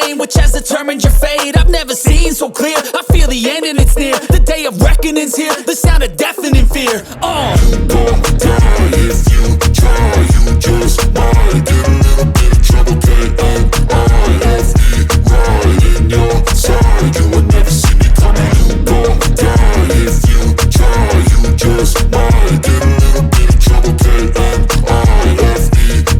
pain which has determined your fate. I've never seen so clear, I feel the end and it's near. The day of reckoning's here, the sound of deafening fear. You gon' die if you try, you just might get a little bit of trouble, K-N-I-F-E, right in your side, you will never see me coming. You gon' die if you try, you just might get a little bit of trouble, K-N-I-F-E,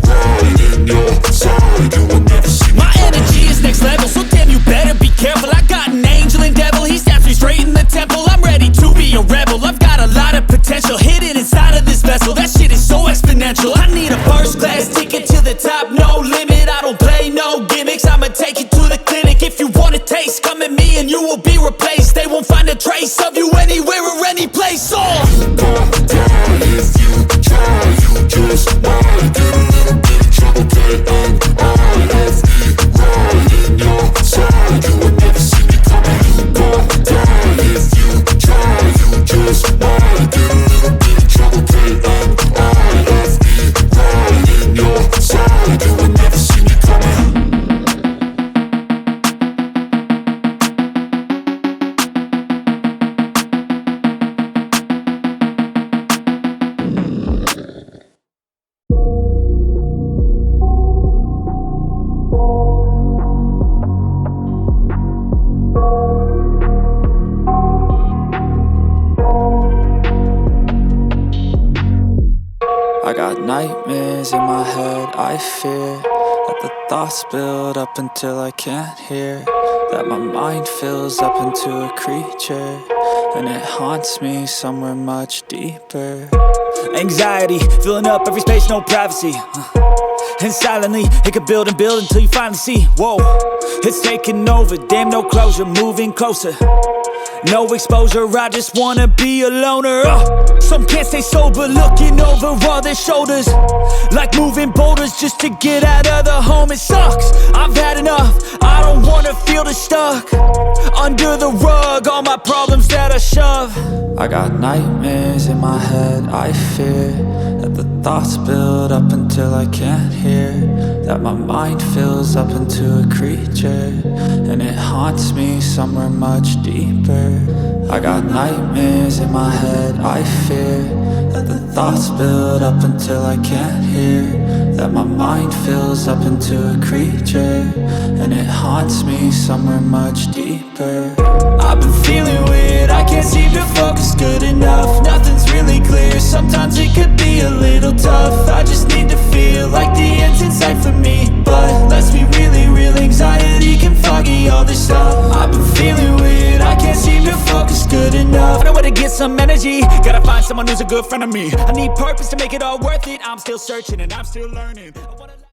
right in your side, you will never see me My coming. energy is next level, so damn you better be careful. I got an angel and devil, he snaps me straight in the temple. I'm ready to be a rebel, I've got a lot of potential hidden inside of this vessel. That shit is so exponential. I need a first class ticket to the top, no limit. I don't play no gimmicks, I'ma take you to the clinic. If you want a taste, come at me and you will be replaced. They won't find a trace of you anywhere or any place. You gon' die if you try, you just might get a little bit of trouble, K-N-I-F-E, right in your side, you will never see me coming. You gon' die if you try, you just might get a little bit of trouble, K-N-I-F-E, right in your side, you will never see me coming. I got nightmares in my head, I fear that the thoughts build up until I can't hear, that my mind fills up into a creature, and it haunts me somewhere much deeper. Anxiety, filling up every space, no privacy. And silently, it could build and build until you finally see. Whoa, it's taking over, damn no closure, moving closer. No exposure, I just wanna be a loner. Some can't stay sober, looking over all their shoulders, like moving boulders just to get out of the home. It sucks, I've had enough, I don't wanna feel the stuck under the rug, all my problems that I shove. I got nightmares in my head, I fear that the thoughts build up until I can't hear, that my mind fills up into a creature, and it haunts me somewhere much deeper. I got nightmares in my head, I fear that the thoughts build up until I can't hear, that my mind fills up into a creature, and it haunts me somewhere much deeper. I've been feeling weird, I can't seem to focus good enough. Nothing's really clear, sometimes it could be a little tough. I just need to feel like the end's in sight for me, but let's be really real, anxiety can foggy all this stuff. I've been feeling weird, I can't seem to focus good enough. I know where to get some energy, gotta find someone who's a good friend of me. I need purpose to make it all worth it, I'm still searching and I'm still learning.